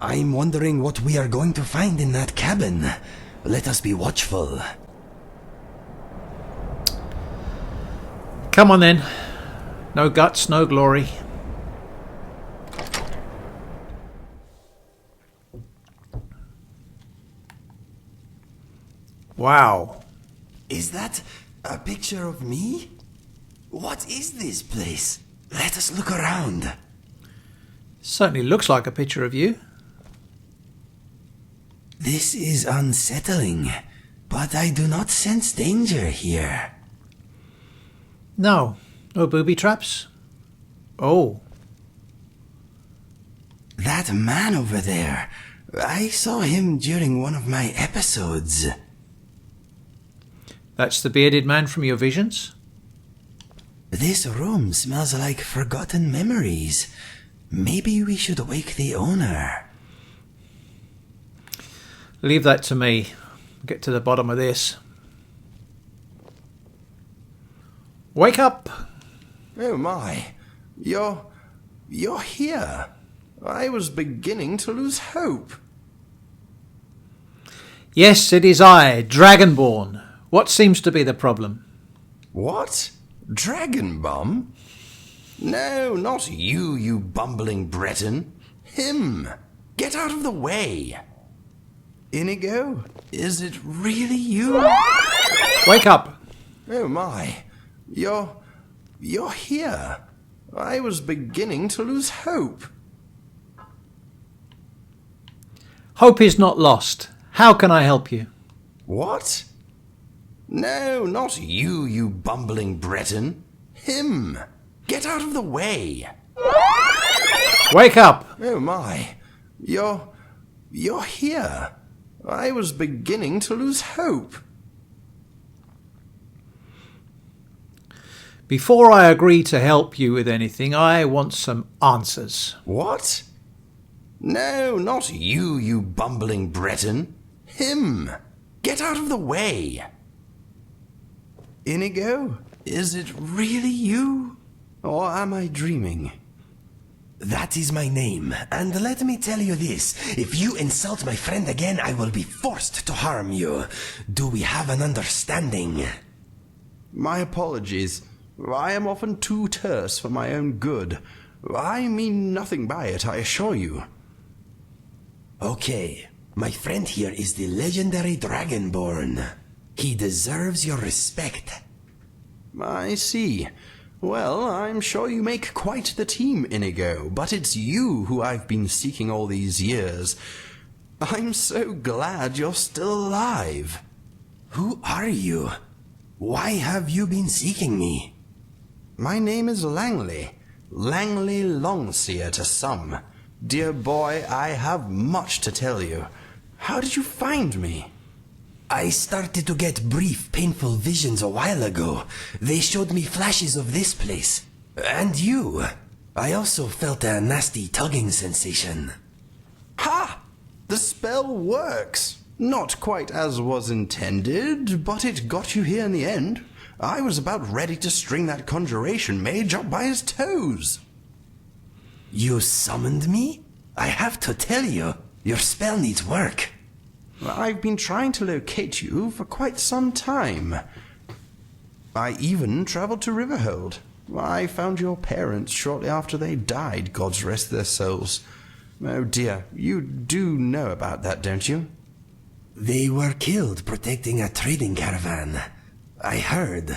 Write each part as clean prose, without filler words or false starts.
I'm wondering what we are going to find in that cabin. Let us be watchful. Come on then. No guts, no glory. Wow. Is that a picture of me? What is this place? Let us look around. Certainly looks like a picture of you. This is unsettling, but I do not sense danger here. No. No booby traps. Oh. That man over there. I saw him during one of my episodes. That's the bearded man from your visions? This room smells like forgotten memories. Maybe we should wake the owner. Leave that to me. Get to the bottom of this. Wake up! Oh my. You're here. I was beginning to lose hope. Yes, it is I, Dragonborn. What seems to be the problem? What? Dragon Bum? No, not you, you bumbling Breton. Him. Get out of the way. Inigo, is it really you? Wake up! Oh my. You're here. I was beginning to lose hope. Hope is not lost. How can I help you? What? No, not you, you bumbling Breton. Him. Get out of the way. Wake up! Oh my. You're here. I was beginning to lose hope. Before I agree to help you with anything, I want some answers. What? No, not you, you bumbling Breton. Him. Get out of the way. Inigo, is it really you? Or am I dreaming? That is my name, and let me tell you this. If you insult my friend again, I will be forced to harm you. Do we have an understanding? My apologies. I am often too terse for my own good. I mean nothing by it, I assure you. Okay, my friend here is the legendary Dragonborn. He deserves your respect. I see. Well, I'm sure you make quite the team, Inigo, but it's you who I've been seeking all these years. I'm so glad you're still alive. Who are you? Why have you been seeking me? My name is Langley Longseer to some. Dear boy, I have much to tell you. How did you find me? I started to get brief, painful visions a while ago. They showed me flashes of this place. And you. I also felt a nasty tugging sensation. Ha! The spell works. Not quite as was intended, but it got you here in the end. I was about ready to string that conjuration mage up by his toes. You summoned me? I have to tell you, your spell needs work. I've been trying to locate you for quite some time. I even travelled to Riverhold. I found your parents shortly after they died, God's rest their souls. Oh dear, you do know about that, don't you? They were killed protecting a trading caravan. I heard.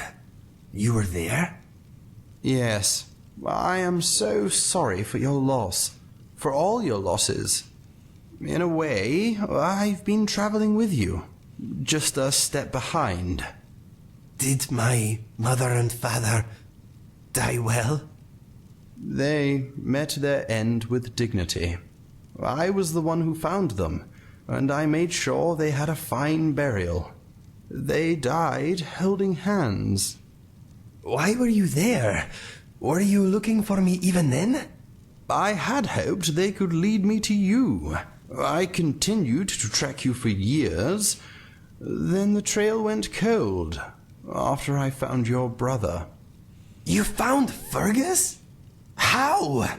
You were there? Yes. I am so sorry for your loss. For all your losses. In a way, I've been travelling with you. Just a step behind. Did my mother and father die well? They met their end with dignity. I was the one who found them, and I made sure they had a fine burial. They died holding hands. Why were you there? Were you looking for me even then? I had hoped they could lead me to you. I continued to track you for years. Then the trail went cold, after I found your brother. You found Fergus? How?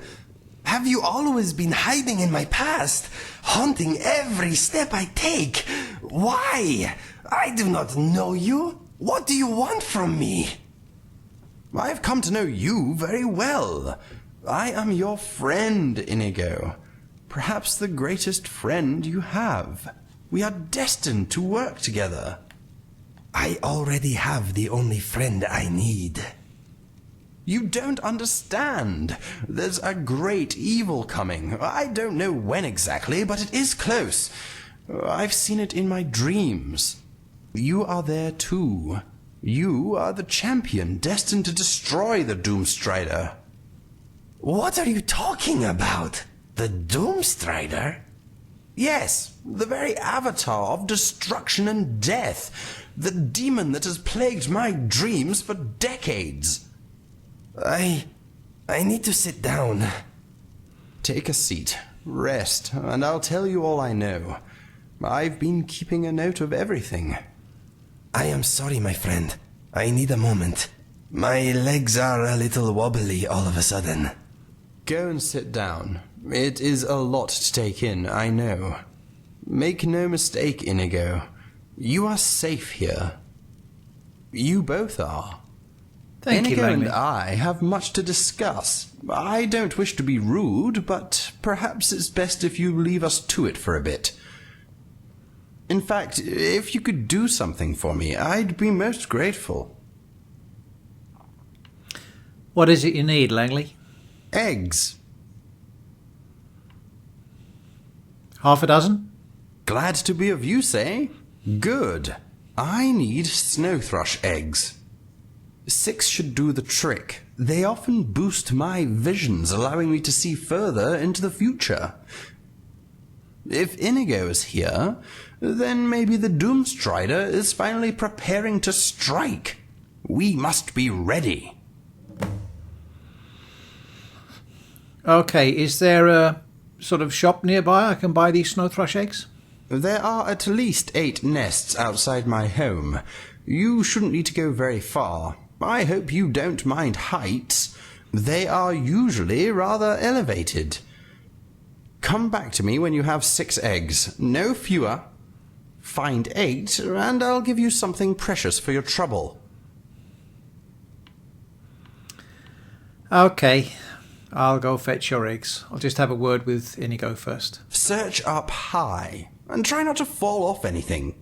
Have you always been hiding in my past, haunting every step I take? Why? I do not know you. What do you want from me? I've come to know you very well. I am your friend, Inigo. Perhaps the greatest friend you have. We are destined to work together. I already have the only friend I need. You don't understand. There's a great evil coming. I don't know when exactly, but it is close. I've seen it in my dreams. You are there too. You are the champion destined to destroy the Doomstrider. What are you talking about? The Doomstrider? Yes, the very avatar of destruction and death. The demon that has plagued my dreams for decades. I need to sit down. Take a seat, rest, and I'll tell you all I know. I've been keeping a note of everything. I am sorry, my friend. I need a moment. My legs are a little wobbly all of a sudden. Go and sit down. It is a lot to take in, I know. Make no mistake, Inigo. You are safe here. You both are. Thank you, Inigo Langley. and I have much to discuss. I don't wish to be rude, but perhaps it's best if you leave us to it for a bit. In fact, if you could do something for me, I'd be most grateful. What is it you need, Langley? Eggs. Half a dozen? Glad to be of use, eh? Good. I need snow thrush eggs. 6 should do the trick. They often boost my visions, allowing me to see further into the future. If Inigo is here, then maybe the Doomstrider is finally preparing to strike. We must be ready. Okay, is there a sort of shop nearby I can buy these snow thrush eggs? There are at least 8 nests outside my home. You shouldn't need to go very far. I hope you don't mind heights. They are usually rather elevated. Come back to me when you have 6 eggs, no fewer. Find 8, and I'll give you something precious for your trouble. Okay, I'll go fetch your eggs. I'll just have a word with Inigo first. Search up high, and try not to fall off anything.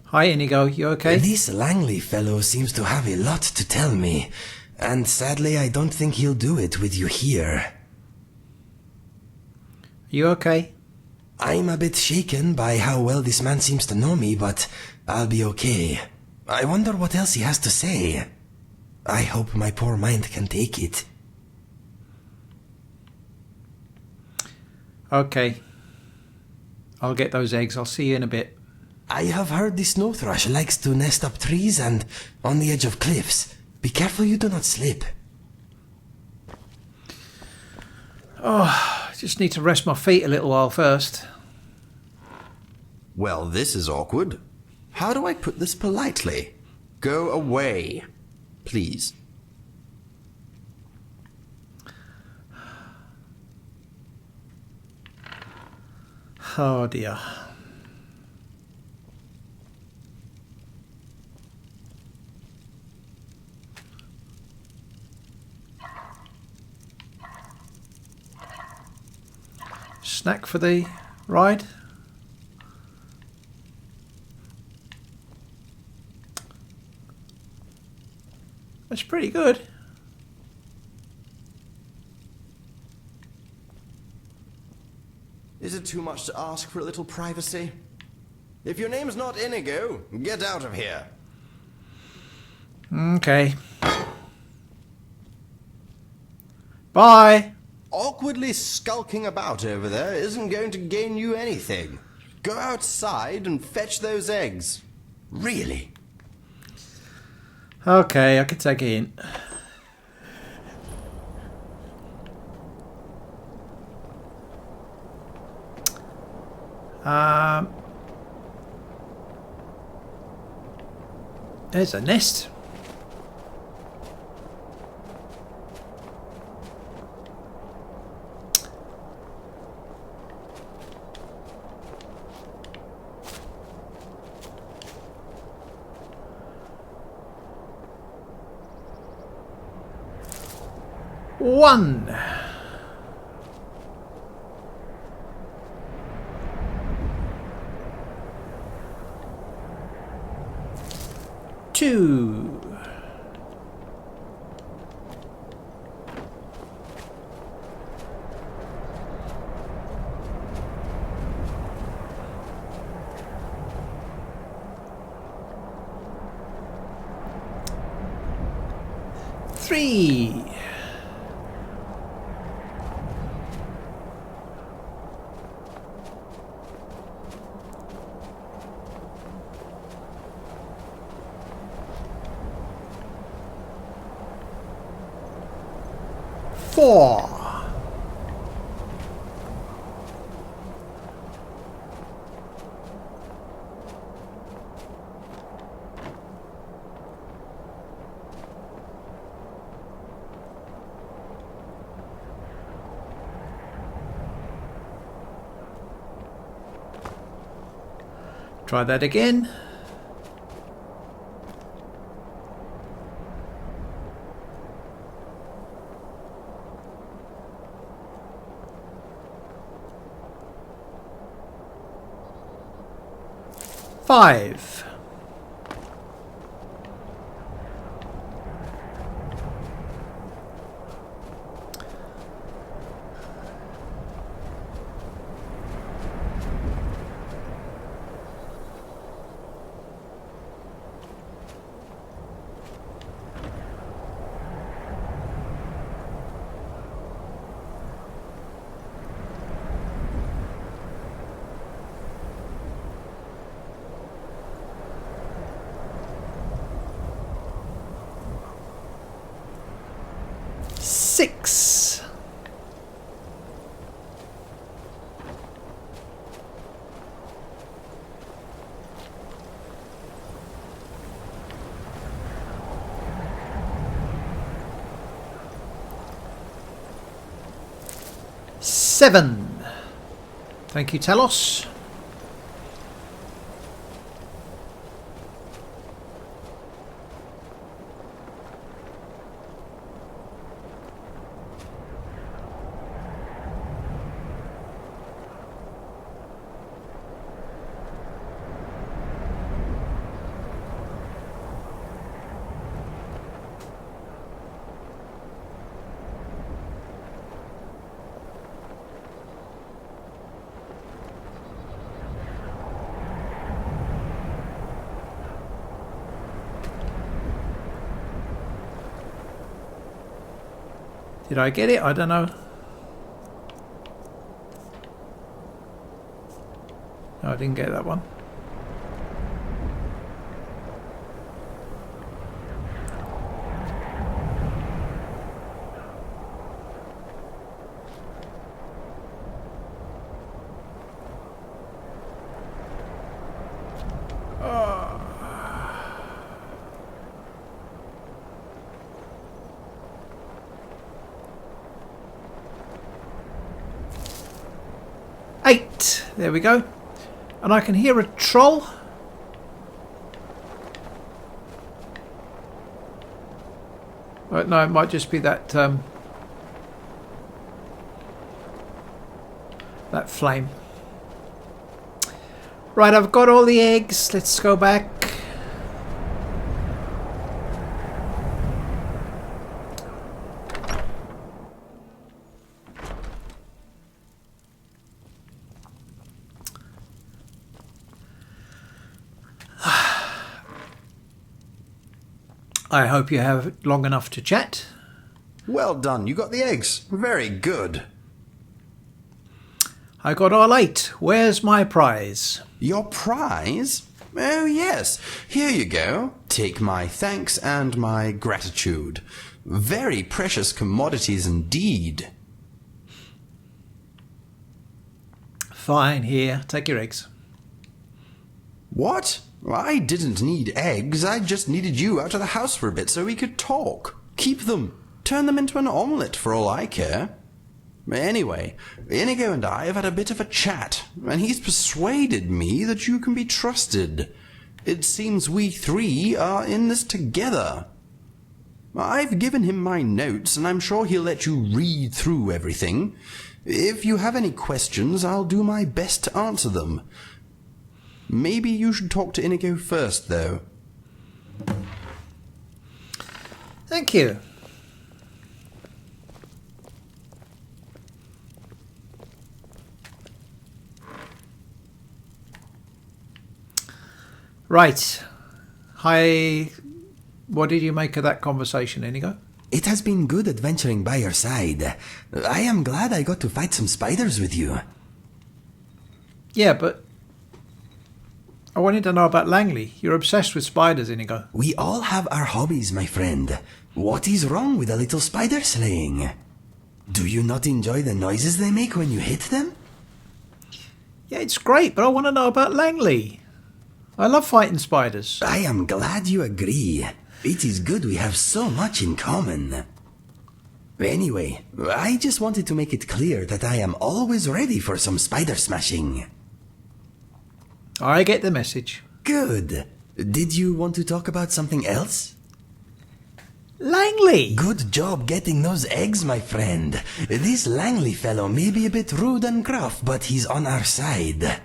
Hi, Inigo, you okay? This Langley fellow seems to have a lot to tell me, and sadly I don't think he'll do it with you here. You okay? I'm a bit shaken by how well this man seems to know me, but I'll be okay. I wonder what else he has to say. I hope my poor mind can take it. Okay. I'll get those eggs. I'll see you in a bit. I have heard the snow thrush likes to nest up trees and on the edge of cliffs. Be careful you do not slip. Oh, I just need to rest my feet a little while first. Well, this is awkward. How do I put this politely? Go away, please. Oh dear. Snack for the ride? That's pretty good. Is it too much to ask for a little privacy? If your name's not Inigo, get out of here. Okay. Bye. Awkwardly skulking about over there isn't going to gain you anything. Go outside and fetch those eggs. Really? Okay, I can take a hint. There's a nest. One. Two. Three. Four. Try that again. Five. Six. Seven. Thank you, Talos. Did I get it? I don't know. No, I didn't get that one. Eight. There we go. And I can hear a troll. Oh, no, it might just be that that flame. Right, I've got all the eggs. Let's go back. I hope you have long enough to chat. Well done, you got the eggs. Very good. I got all 8. Where's my prize? Your prize? Oh, yes. Here you go. Take my thanks and my gratitude. Very precious commodities indeed. Fine, here. Take your eggs. What? I didn't need eggs, I just needed you out of the house for a bit so we could talk. Keep them. Turn them into an omelette for all I care. Anyway, Inigo and I have had a bit of a chat, and he's persuaded me that you can be trusted. It seems we three are in this together. I've given him my notes, and I'm sure he'll let you read through everything. If you have any questions, I'll do my best to answer them. Maybe you should talk to Inigo first, though. Thank you. Right. Hi. What did you make of that conversation, Inigo? It has been good adventuring by your side. I am glad I got to fight some spiders with you. Yeah, but I wanted to know about Langley. You're obsessed with spiders, Inigo. We all have our hobbies, my friend. What is wrong with a little spider slaying? Do you not enjoy the noises they make when you hit them? Yeah, it's great, but I want to know about Langley. I love fighting spiders. I am glad you agree. It is good we have so much in common. Anyway, I just wanted to make it clear that I am always ready for some spider smashing. I get the message. Good. Did you want to talk about something else? Langley! Good job getting those eggs, my friend. This Langley fellow may be a bit rude and gruff, but he's on our side.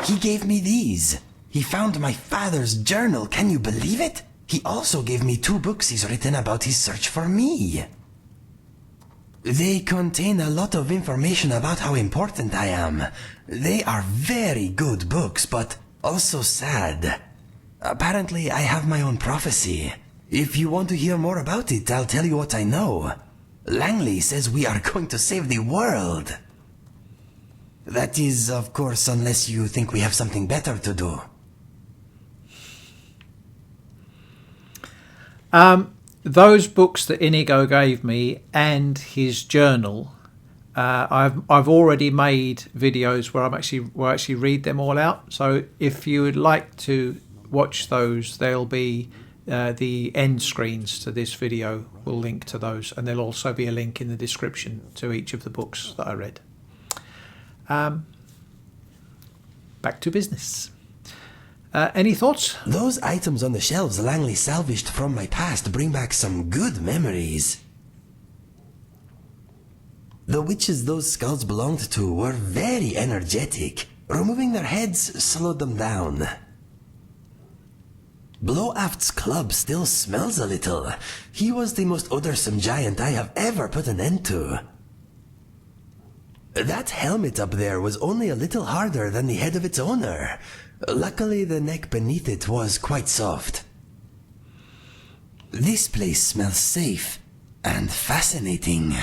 He gave me these. He found my father's journal, can you believe it? He also gave me 2 books he's written about his search for me. They contain a lot of information about how important I am. They are very good books, but also sad. Apparently, I have my own prophecy. If you want to hear more about it, I'll tell you what I know. Langley says we are going to save the world. That is, of course, unless you think we have something better to do. Those books that Inigo gave me and his journal, I've already made videos where I actually read them all out. So if you would like to watch those, there'll be the end screens to this video will link to those, and there'll also be a link in the description to each of the books that I read. Back to business. Any thoughts? Those items on the shelves Langley salvaged from my past bring back some good memories. The witches those skulls belonged to were very energetic. Removing their heads slowed them down. Blowaft's club still smells a little. He was the most odorsome giant I have ever put an end to. That helmet up there was only a little harder than the head of its owner. Luckily, the neck beneath it was quite soft. This place smells safe and fascinating.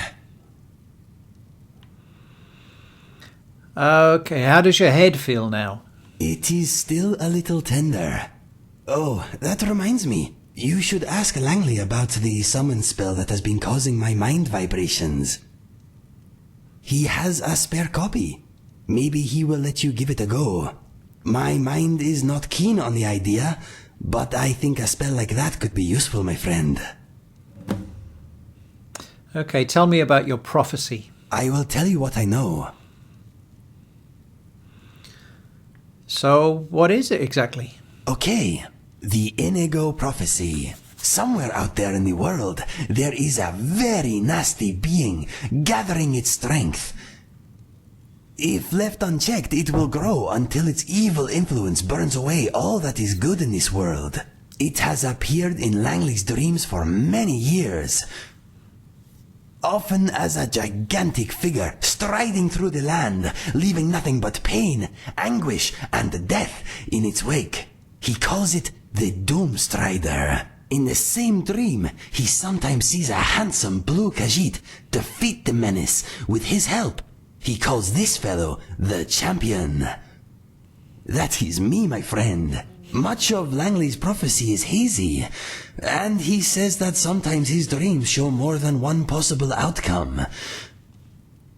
Okay, how does your head feel now? It is still a little tender. Oh, that reminds me. You should ask Langley about the summon spell that has been causing my mind vibrations. He has a spare copy. Maybe he will let you give it a go. My mind is not keen on the idea, but I think a spell like that could be useful, my friend. Okay, tell me about your prophecy. I will tell you what I know. So, what is it exactly? Okay, the Inigo prophecy. Somewhere out there in the world, there is a very nasty being gathering its strength. If left unchecked, it will grow until its evil influence burns away all that is good in this world. It has appeared in Langley's dreams for many years, often as a gigantic figure striding through the land, leaving nothing but pain, anguish, and death in its wake. He calls it the Doomstrider. In the same dream, he sometimes sees a handsome blue Khajiit defeat the menace with his help. He calls this fellow the Champion. That is me, my friend. Much of Langley's prophecy is hazy, and he says that sometimes his dreams show more than one possible outcome.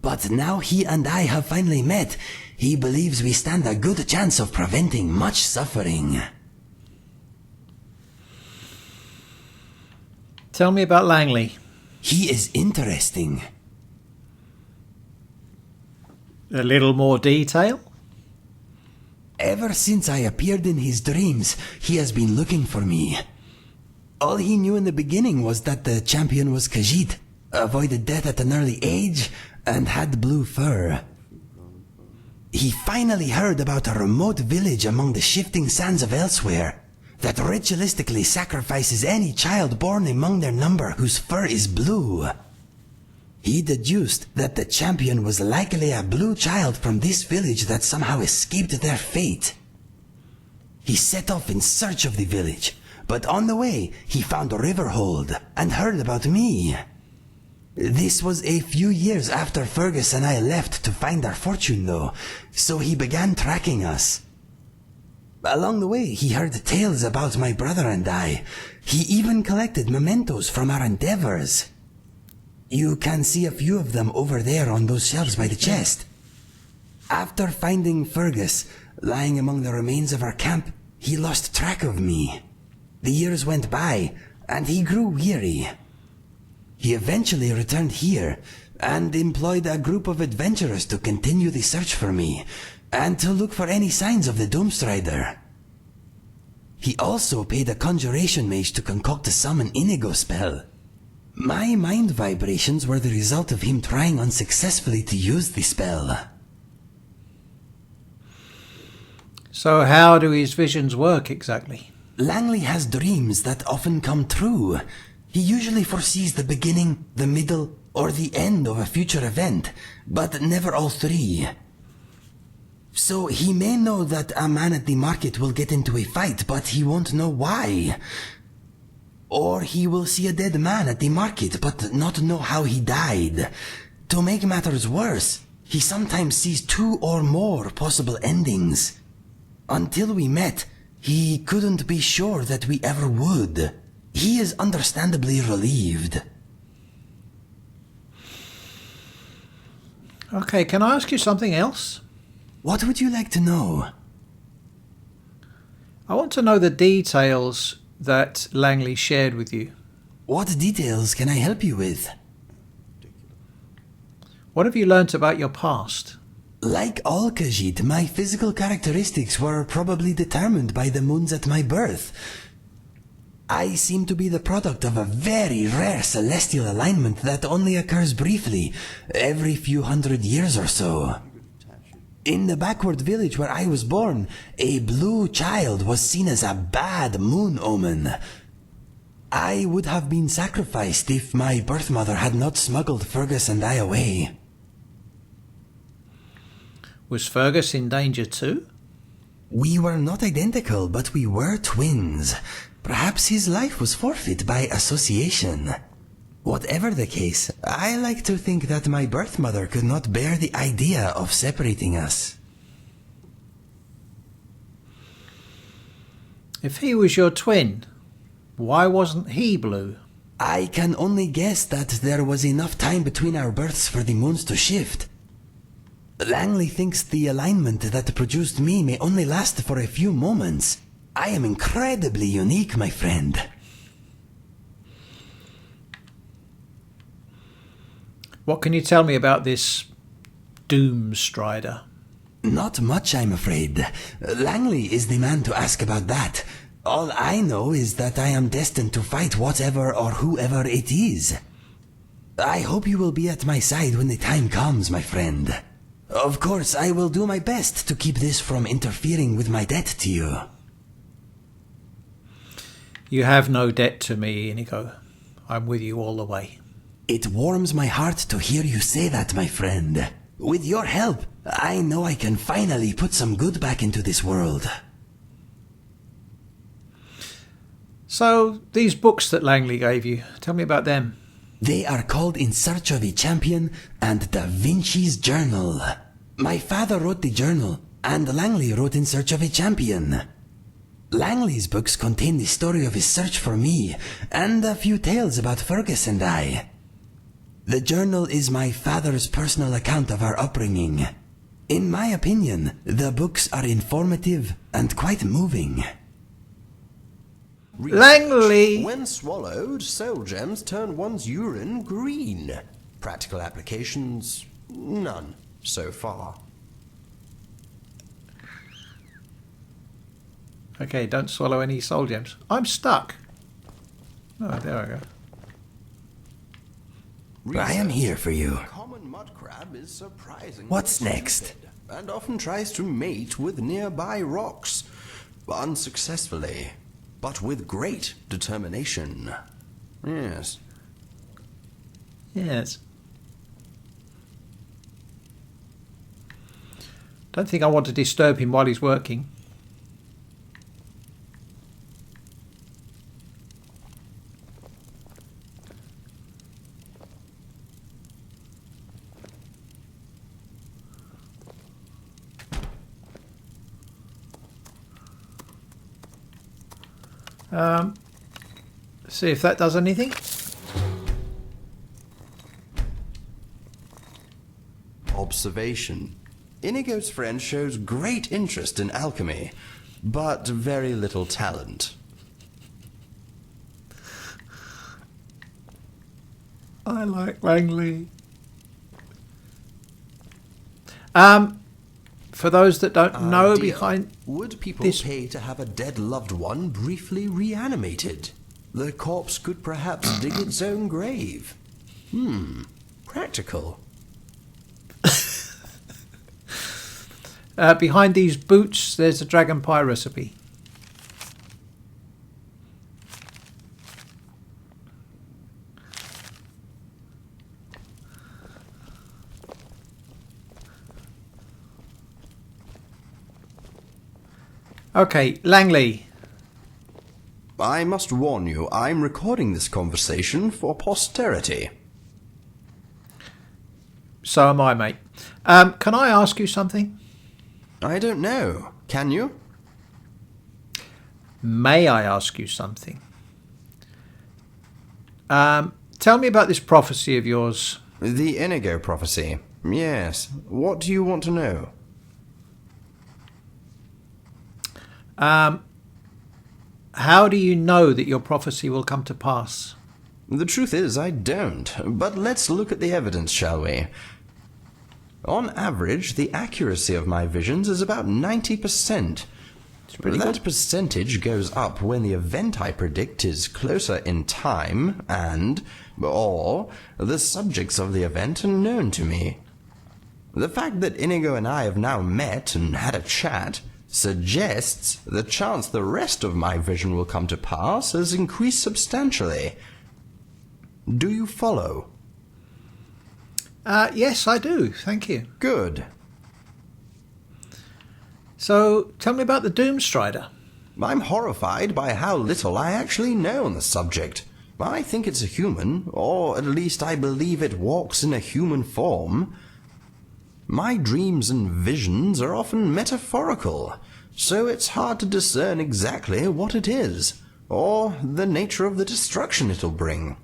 But now he and I have finally met, he believes we stand a good chance of preventing much suffering. Tell me about Langley. He is interesting. A little more detail? Ever since I appeared in his dreams, he has been looking for me. All he knew in the beginning was that the champion was Khajiit, avoided death at an early age, and had blue fur. He finally heard about a remote village among the shifting sands of elsewhere that ritualistically sacrifices any child born among their number whose fur is blue. He deduced that the champion was likely a blue child from this village that somehow escaped their fate. He set off in search of the village, but on the way he found Riverhold and heard about me. This was a few years after Fergus and I left to find our fortune though, so he began tracking us. Along the way he heard tales about my brother and I. He even collected mementos from our endeavors. You can see a few of them over there on those shelves by the chest. After finding Fergus, lying among the remains of our camp, he lost track of me. The years went by, and he grew weary. He eventually returned here, and employed a group of adventurers to continue the search for me, and to look for any signs of the Doomstrider. He also paid a conjuration mage to concoct a summon Inigo spell. My mind vibrations were the result of him trying unsuccessfully to use the spell. So how do his visions work exactly? Langley has dreams that often come true. He usually foresees the beginning, the middle, or the end of a future event, but never all three. So he may know that a man at the market will get into a fight, but he won't know why. Or he will see a dead man at the market, but not know how he died. To make matters worse, he sometimes sees 2 or more possible endings. Until we met, he couldn't be sure that we ever would. He is understandably relieved. Okay, can I ask you something else? What would you like to know? I want to know the details that Langley shared with you. What details can I help you with? What have you learnt about your past? Like all Khajiit, my physical characteristics were probably determined by the moons at my birth. I seem to be the product of a very rare celestial alignment that only occurs briefly, every few hundred years or so. In the backward village where I was born, a blue child was seen as a bad moon omen. I would have been sacrificed if my birth mother had not smuggled Fergus and I away. Was Fergus in danger too? We were not identical, but we were twins. Perhaps his life was forfeit by association. Whatever the case, I like to think that my birth mother could not bear the idea of separating us. If he was your twin, why wasn't he blue? I can only guess that there was enough time between our births for the moons to shift. Langley thinks the alignment that produced me may only last for a few moments. I am incredibly unique, my friend. What can you tell me about this Doomstrider? Not much, I'm afraid. Langley is the man to ask about that. All I know is that I am destined to fight whatever or whoever it is. I hope you will be at my side when the time comes, my friend. Of course, I will do my best to keep this from interfering with my debt to you. You have no debt to me, Inigo. I'm with you all the way. It warms my heart to hear you say that, my friend. With your help, I know I can finally put some good back into this world. So, these books that Langley gave you, tell me about them. They are called In Search of a Champion and Da Vinci's Journal. My father wrote the journal, and Langley wrote In Search of a Champion. Langley's books contain the story of his search for me, and a few tales about Fergus and I. The journal is my father's personal account of our upbringing. In my opinion, the books are informative and quite moving. Langley! When swallowed, soul gems turn one's urine green. Practical applications, none so far. Okay, don't swallow any soul gems. I'm stuck. Oh, there I go. I am here for you. Common mud crab is surprisingly What's next? stupid and often tries to mate with nearby rocks, unsuccessfully, but with great determination. Yes. Yes. Don't think I want to disturb him while he's working. See if that does anything. Observation. Inigo's friend shows great interest in alchemy, but very little talent. I like Langley. For those that don't know, Dear, behind would people this- pay to have a dead loved one briefly reanimated? The corpse could perhaps dig its own grave. Practical. behind these boots, there's a dragon pie recipe. Okay, Langley. I must warn you, I'm recording this conversation for posterity. So am I, mate. Can I ask you something? I don't know. Can you? May I ask you something? Tell me about this prophecy of yours. The Inigo prophecy. Yes. What do you want to know? How do you know that your prophecy will come to pass? The truth is, I don't. But let's look at the evidence, shall we? On average, the accuracy of my visions is about 90%. pretty That good. percentage goes up when the event I predict is closer in time and, or, the subjects of the event are known to me. The fact that Inigo and I have now met and had a chat suggests the chance the rest of my vision will come to pass has increased substantially. Do you follow? Yes, I do. Thank you. Good. So, tell me about the Doomstrider. I'm horrified by how little I actually know on the subject. I think it's a human, or at least I believe it walks in a human form. My dreams and visions are often metaphorical, so it's hard to discern exactly what it is, or the nature of the destruction it'll bring.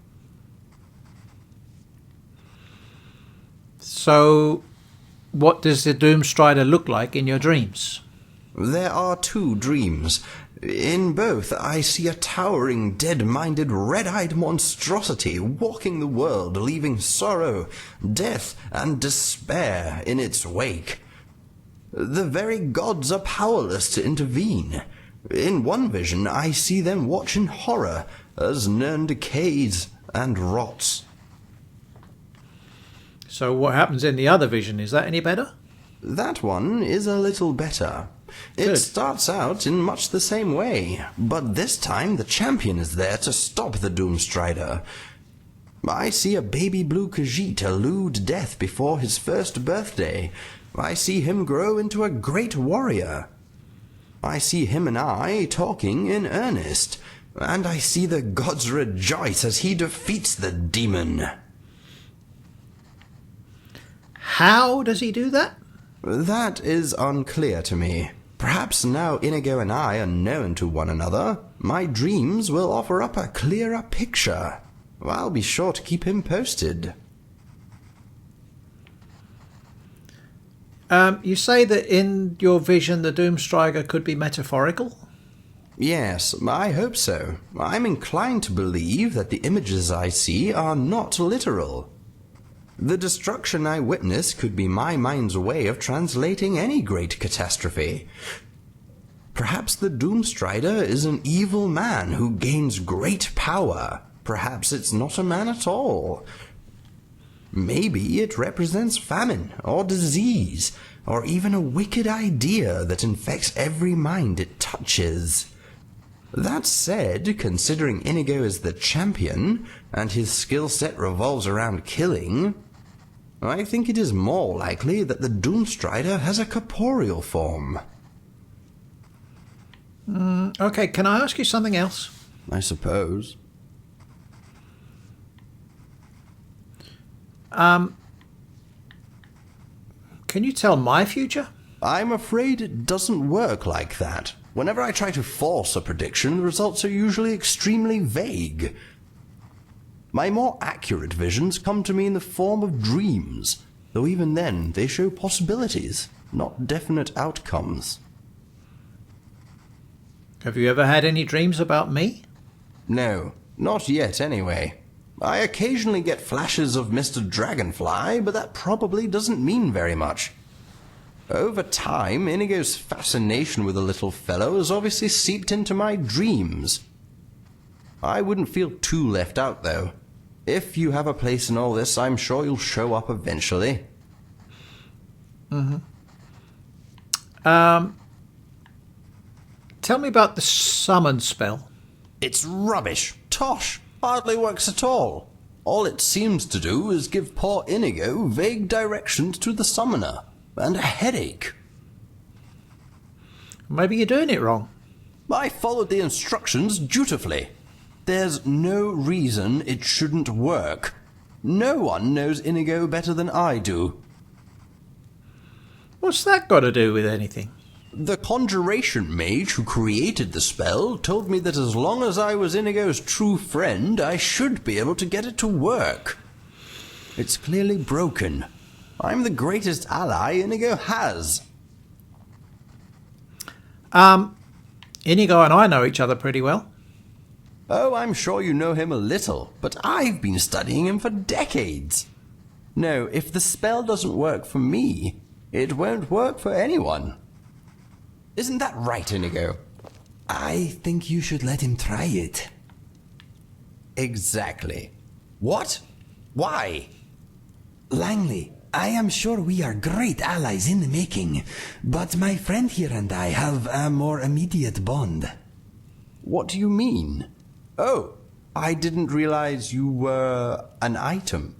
So, what does the Doomstrider look like in your dreams? There are two dreams. In both, I see a towering, dead-minded, red-eyed monstrosity walking the world, leaving sorrow, death, and despair in its wake. The very gods are powerless to intervene. In one vision, I see them watch in horror as Nirn decays and rots. So, what happens in the other vision? Is that any better? That one is a little better. It Good. starts out in much the same way, but this time the champion is there to stop the Doomstrider. I see a baby blue Khajiit elude death before his first birthday. I see him grow into a great warrior. I see him and I talking in earnest, and I see the gods rejoice as he defeats the demon. How does he do that? That is unclear to me. Perhaps now Inigo and I are known to one another, my dreams will offer up a clearer picture. I'll be sure to keep him posted. You say that in your vision the Doomstrider could be metaphorical? Yes, I hope so. I'm inclined to believe that the images I see are not literal. The destruction I witness could be my mind's way of translating any great catastrophe. Perhaps the Doomstrider is an evil man who gains great power. Perhaps it's not a man at all. Maybe it represents famine or disease, or even a wicked idea that infects every mind it touches. That said, considering Inigo is the champion, and his skill set revolves around killing, I think it is more likely that the Doomstrider has a corporeal form. Okay, can I ask you something else? I suppose. Can you tell my future? I'm afraid it doesn't work like that. Whenever I try to force a prediction, the results are usually extremely vague. My more accurate visions come to me in the form of dreams, though even then they show possibilities, not definite outcomes. Have you ever had any dreams about me? No, not yet anyway. I occasionally get flashes of Mr. Dragonfly, but that probably doesn't mean very much. Over time, Inigo's fascination with the little fellow has obviously seeped into my dreams. I wouldn't feel too left out, though. If you have a place in all this, I'm sure you'll show up eventually. Tell me about the summon spell. It's rubbish. Tosh. Hardly works at all. All it seems to do is give poor Inigo vague directions to the summoner, and a headache. Maybe you're doing it wrong. I followed the instructions dutifully. There's no reason it shouldn't work. No one knows Inigo better than I do. What's that got to do with anything? The conjuration mage who created the spell told me that as long as I was Inigo's true friend, I should be able to get it to work. It's clearly broken. I'm the greatest ally Inigo has. Inigo and I know each other pretty well. Oh, I'm sure you know him a little, but I've been studying him for decades. No, if the spell doesn't work for me, it won't work for anyone. Isn't that right, Inigo? I think you should let him try it. Exactly. What? Why? Langley, I am sure we are great allies in the making, but my friend here and I have a more immediate bond. What do you mean? Oh, I didn't realize you were an item.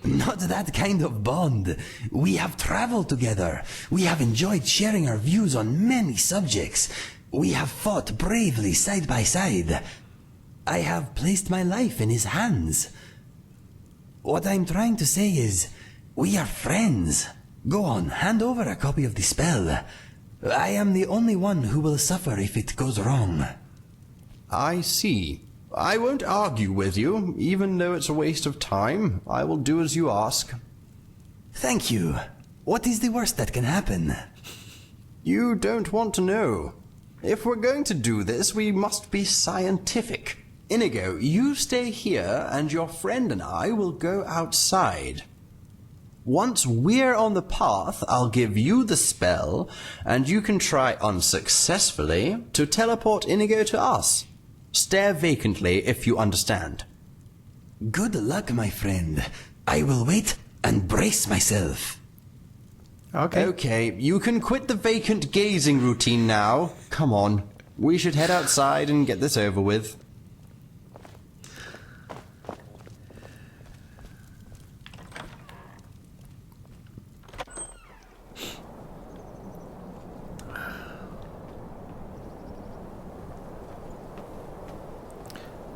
Not that kind of bond. We have traveled together. We have enjoyed sharing our views on many subjects. We have fought bravely side by side. I have placed my life in his hands. What I'm trying to say is, we are friends. Go on, hand over a copy of the spell. I am the only one who will suffer if it goes wrong. I see. I won't argue with you, even though it's a waste of time. I will do as you ask. Thank you. What is the worst that can happen? You don't want to know. If we're going to do this, we must be scientific. Inigo, you stay here, and your friend and I will go outside. Once we're on the path, I'll give you the spell, and you can try unsuccessfully to teleport Inigo to us. Stare vacantly if you understand. Good luck, my friend. I will wait and brace myself. Okay. Okay, you can quit the vacant gazing routine now. Come on. We should head outside and get this over with.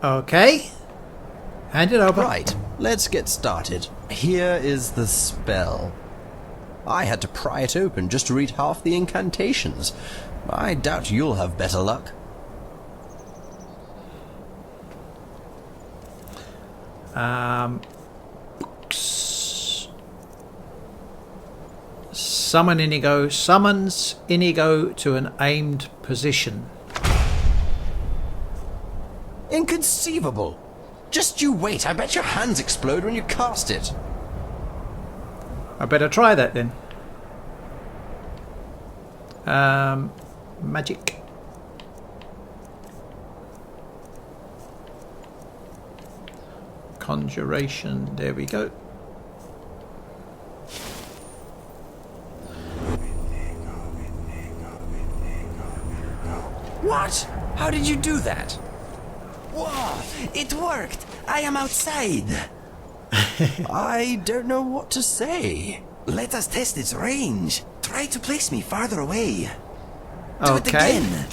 Okay. Hand it over. Right, let's get started. Here is the spell. I had to pry it open just to read half the incantations. I doubt you'll have better luck. Books. Summon Inigo. Summons Inigo to an aimed position. Inconceivable! Just you wait, I bet your hands explode when you cast it. I better try that then. Magic. Conjuration, there we go. What? How did you do that? Whoa, it worked! I am outside! I don't know what to say. Let us test its range. Try to place me farther away. Do it Okay. again!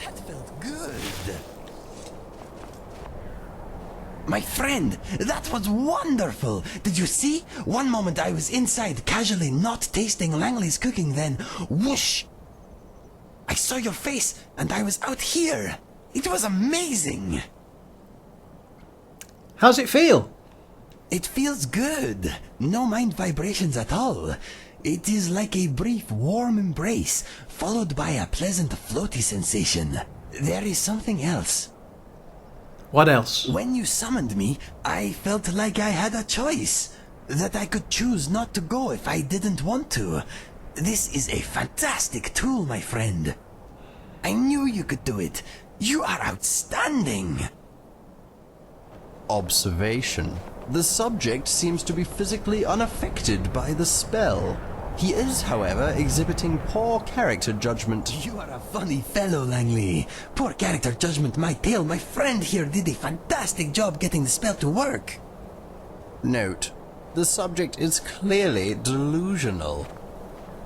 That felt good. My friend, that was wonderful! Did you see? One moment I was inside, casually not tasting Langley's cooking, then whoosh! I saw your face, and I was out here! It was amazing! How's it feel? It feels good. No mind vibrations at all. It is like a brief warm embrace, followed by a pleasant floaty sensation. There is something else. What else? When you summoned me, I felt like I had a choice. That I could choose not to go if I didn't want to. This is a fantastic tool, my friend. I knew you could do it. You are outstanding. Observation. The subject seems to be physically unaffected by the spell. He is, however, exhibiting poor character judgment. You are a funny fellow, Langley. Poor character judgment, my tale. My friend here did a fantastic job getting the spell to work. Note, the subject is clearly delusional.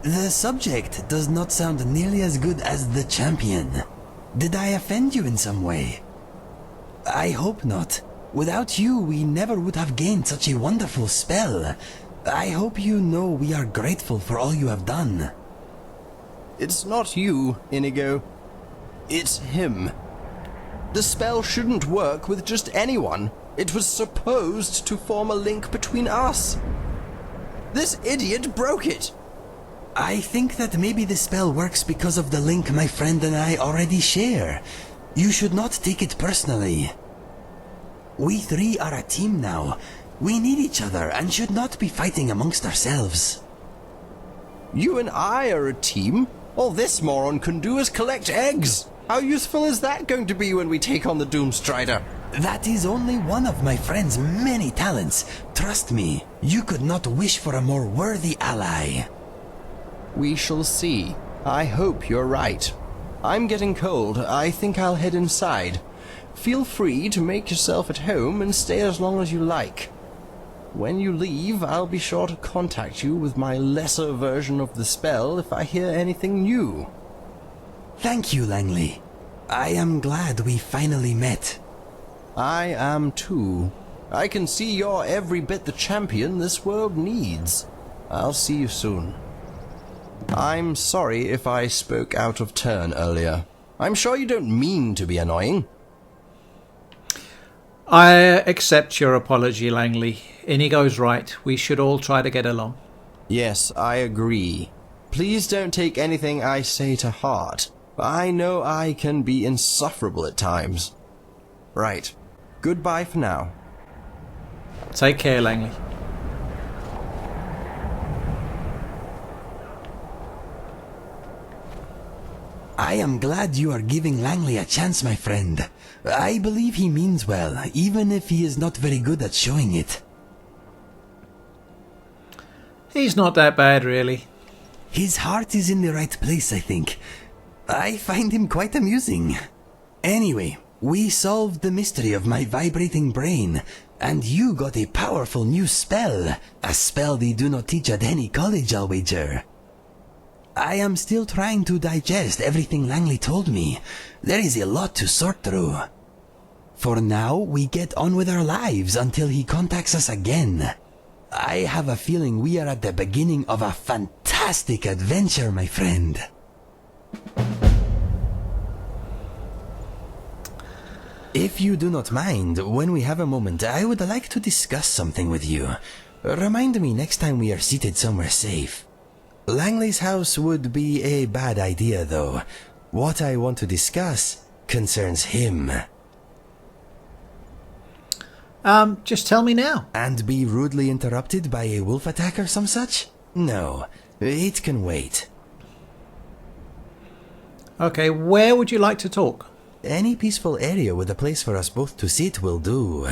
The subject does not sound nearly as good as the champion. Did I offend you in some way? I hope not. Without you, we never would have gained such a wonderful spell. I hope you know we are grateful for all you have done. It's not you, Inigo. It's him. The spell shouldn't work with just anyone. It was supposed to form a link between us. This idiot broke it. I think that maybe the spell works because of the link my friend and I already share. You should not take it personally. We three are a team now. We need each other and should not be fighting amongst ourselves. You and I are a team. All this moron can do is collect eggs. How useful is that going to be when we take on the Doomstrider? That is only one of my friend's many talents. Trust me, you could not wish for a more worthy ally. We shall see. I hope you're right. I'm getting cold. I think I'll head inside. Feel free to make yourself at home and stay as long as you like. When you leave, I'll be sure to contact you with my lesser version of the spell if I hear anything new. Thank you, Langley. I am glad we finally met. I am too. I can see you're every bit the champion this world needs. I'll see you soon. I'm sorry if I spoke out of turn earlier. I'm sure you don't mean to be annoying. I accept your apology, Langley. Inigo's right. We should all try to get along. Yes, I agree. Please don't take anything I say to heart. I know I can be insufferable at times. Right. Goodbye for now. Take care, Langley. I am glad you are giving Langley a chance, my friend. I believe he means well, even if he is not very good at showing it. He's not that bad, really. His heart is in the right place, I think. I find him quite amusing. Anyway, we solved the mystery of my vibrating brain, and you got a powerful new spell. A spell they do not teach at any college, I'll wager. I am still trying to digest everything Langley told me. There is a lot to sort through. For now, we get on with our lives until he contacts us again. I have a feeling we are at the beginning of a fantastic adventure, my friend. If you do not mind, when we have a moment, I would like to discuss something with you. Remind me next time we are seated somewhere safe. Langley's house would be a bad idea, though. What I want to discuss concerns him. Just tell me now. And be rudely interrupted by a wolf attack or some such? No, it can wait. Okay, where would you like to talk? Any peaceful area with a place for us both to sit will do.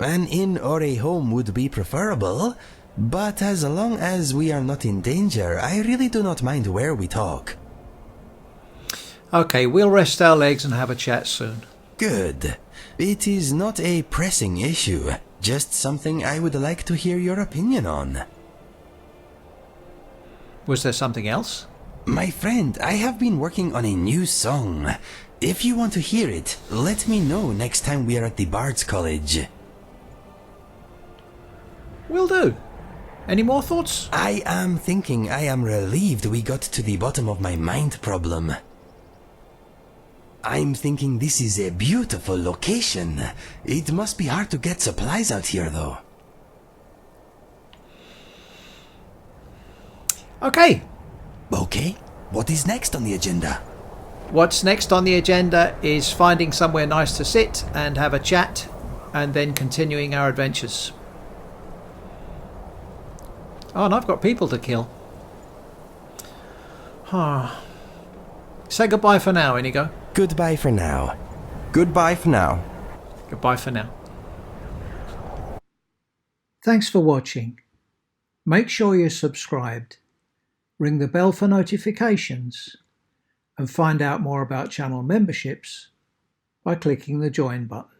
An inn or a home would be preferable, but as long as we are not in danger, I really do not mind where we talk. Okay, we'll rest our legs and have a chat soon. Good. It is not a pressing issue, just something I would like to hear your opinion on. Was there something else? My friend, I have been working on a new song. If you want to hear it, let me know next time we are at the Bard's College. Will do. Any more thoughts? I am thinking I am relieved we got to the bottom of my mind problem. I'm thinking this is a beautiful location. It must be hard to get supplies out here, though. Okay. Okay, what is next on the agenda? What's next on the agenda is finding somewhere nice to sit and have a chat, and then continuing our adventures. Oh, and I've got people to kill. Say goodbye for now, Inigo. Goodbye for now. Goodbye for now. Goodbye for now. Thanks for watching. Make sure you're subscribed. Ring the bell for notifications. And find out more about channel memberships by clicking the join button.